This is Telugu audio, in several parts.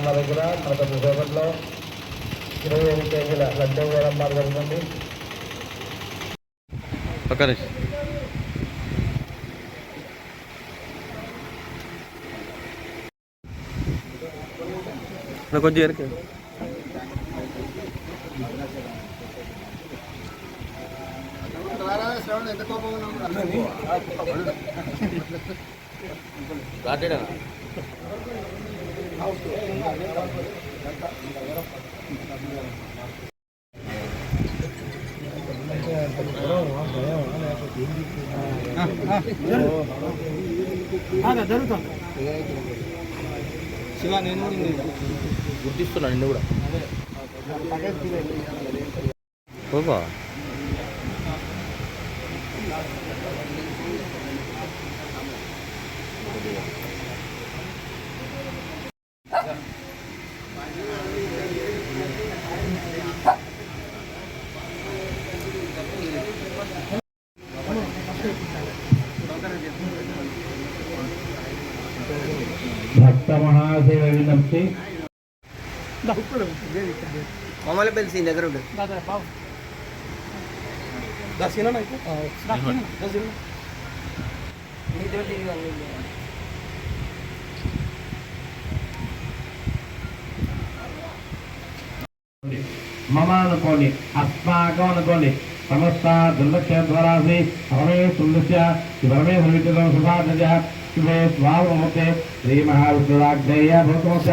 మా దగ్గర గత 30 25 కేజీల లడ్డూ వేలం పాటు జరుగుతుంది. కొంచెం ఎరకే జరుగుతుంది శివ. నేను గుర్తిస్తున్నాను నిన్ను కూడా. భక్త మహాదేవ విజ్ఞప్తి మామూలు పెళ్లి దగ్గర ఉంటుంది. మమ అనుకోండి, అస్మాకం అనుకోండి. సమస్త దుర్లక్ష్య ద్వారా పరమేశ్వరులస్య పరమేశ్వర సుధాధ్య శుభే స్వామూర్తే శ్రీ మహావిష్ణురాజ్ఞేయ భూతమస్య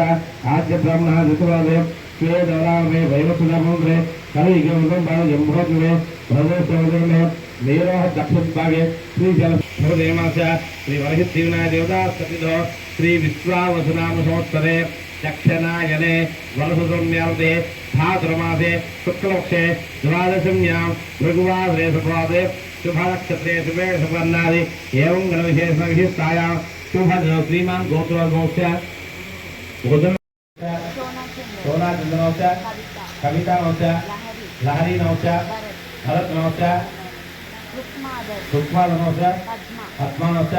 ఆద్య బ్రహ్మణ ఋతువాదే స్వే దౌరామే వైవసులముద్రే కలియుగం జంభోద్రే ప్రదేశమే నేరోహ దక్షిణభాగే శ్రీజలదేమాస్య శ్రీ వరహిద్దివినాయ దేవతా సతిదో శ్రీ విశ్వావసునామ సంవత్సరే దక్షిణాయనే వరసౌమ్యాదే భాద్రమాసే శుక్లపక్షే ద్వాదశమ్యాం భృగువాసరే శుభవాదే शुभनक्षत्रे शुभे सुवर्णादि एवं गणविशेष विशिष्टायां शुभ श्रीमान गोत्रोद्भवस्य सोना चंद्रवस्य कविता नवस्य लहरी नवस्य भरत नवस्य सुषमा नवस्य पद्मा नवस्य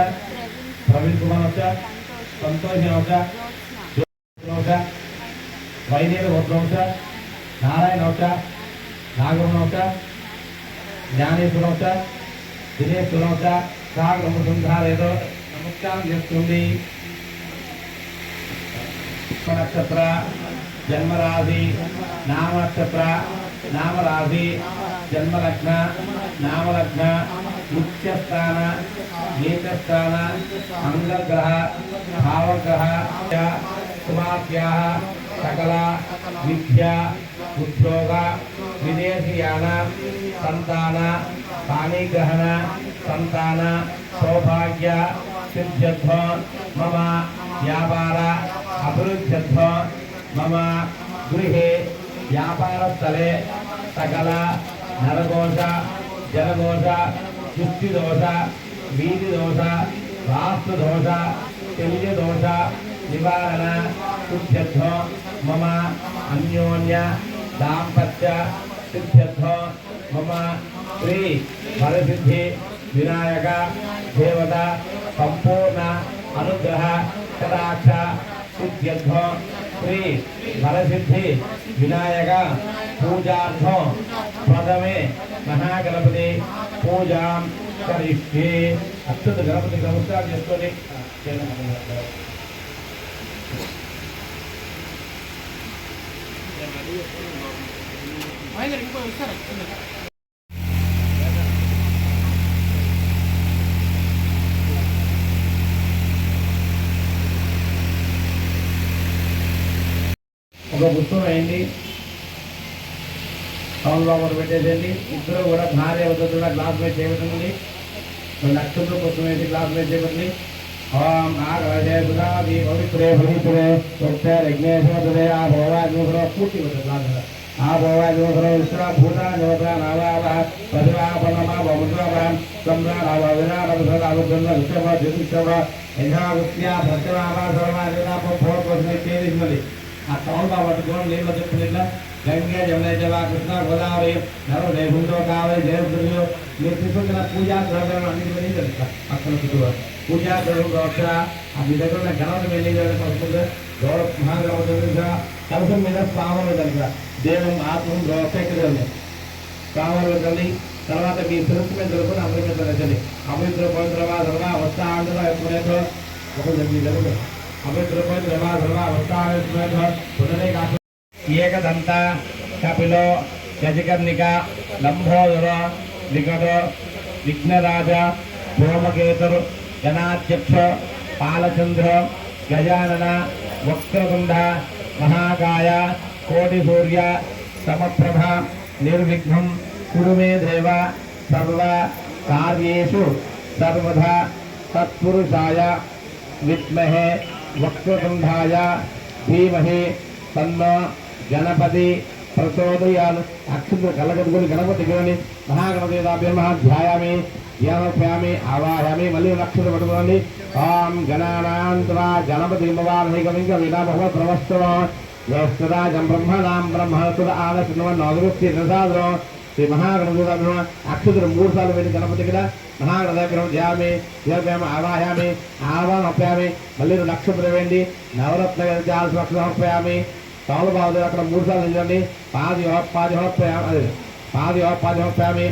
प्रवीण कुमार नवस्य संतोष नवस्य नवस्य वैदेव गोत्रवस्य नारायण नवस्य नागम नवस्य ज्ञानेश्वरवस्य दिनेश्वरवस्य सागरमुसंधारेतो नमस्कार చేస్తుంది. नक्षत्र जन्म राशि नाम नक्षत्र नाम राशि जन्म लग्न नाम लग्न मुख्य स्थान नीच स्थान अंगग्रह भावग्रह शुभाभ्याः सकल विद्या उद्योग विदेशियान संतान पाणिग्रहण संतान सौभाग्य सिद्ध्यर्थ मम व्यापार अभिवृद्ध्यर्थ मम गृहे व्यापारस्थले सकल नरदोष जलदोष दृष्टिदोष वीदिदोष वास्तुदोष तेजदोष निवारण सिद्ध्यर्थ मम अन्योन्य दाम्पत्य सिद्ध्यर्थ मम श्री वरसिद्धि विनायक देवता संपूर्ण अनुग्रह कटाक्ष सिद्ध्यर्थ श्री वरसिद्धि विनायक पूजार्थ प्रथमे महागणपति पूजा करिष्ये. अत्युत गणपति नमस्कार చేసుకోండి. ఒక పుస్తకం వేయండి, టౌన్ బాబు పెట్టేసేయండి. ఇద్దరు కూడా భార్య వద్ద గ్లాస్ మీద చేయబెట్టండి. నక్షత్రం పుస్తకం వేసి గ్లాస్ మీద చేయబెట్టండి. ओम आगवजे सुधादि पवित्रे पवित्रे वक्ते यज्ञेश्वरे आभोवाग्निभ्रो पूर्ति बदलाना आभोवाग्निभ्रो विश्रा भूता नवता नावावा पदवापनमा वमुद्रावाम सम्रा नावाविना नवसरा वदन्न विश्वा जितिश्वा एधा विद्या भक्तवामा सर्वादिना भोत वसने केदिमलि आ तौलबा वटकोन नील दिपनिला गंगे जमुना जवा कृष्णा गोदावरी नरो देहुंडो कावे देवदुर्यो नेत्रिसुना पूजा द्रव्य अन्नी बनी करता अक्कल कितुवा पूजा करो गौक्षा अभी देखो ना गणों में नहीं जाने पर కలసం మీద స్వాములు కలిపి దేవం ఆత్మం రోపెక్కడండి స్వాములు కలిగి తర్వాత మీ శిరస్సు మీద జరుగుతున్న అమృత రచండి అమృత పోయిన తర్వాత వస్తా ఆంధ్ర ఎప్పుడైతే ఒక జరుగుతుంది అమృత పోయిన తర్వాత వస్తా పునరే కాదు ఏకదంత కపిలో గజకర్ణిక లంబోదర వికట విఘ్నరాజ భూమకేతురు గణాధ్యక్ష పాలచంద్ర గజానన వక్రతుండ మహాకాయ కోటి సూర్య సమప్రభ నిర్విఘ్నం కురు మే దేవ సర్వ కార్యేషు సర్వదా తత్పురుషాయ విద్మహే వక్రతుండాయ ధీమహి తన్నో గణపతి ప్రచోదయాలు అక్షులు కలగదుకుని గణపతి గణని మహాగణపతి ధ్యాయామి ధ్యానోప్యామి ఆవాయామి మళ్ళీ అక్షులు పట్టుకోండి ఓం గణానాంతరా గణపతి మవాహైకమింక వినాభవ ప్రవస్తవ జ్యేష్ఠరాజం బ్రహ్మణాం బ్రహ్మణతుడ ఆలస్య రసాదరం శ్రీ మహాగణపతి అక్షుతులు 3 సార్లు వెళ్ళి గణపతి కూడా మహాగణపతి ధ్యాయామి ధ్యాయామి ఆవాయామి ఆవాహప్యామి మళ్ళీ 2 అక్షులు వేయండి నవరత్న సమర్పయామి తౌలు బాగుంది అక్కడ 3 సార్లు నిలబడి పాది హోప్యామి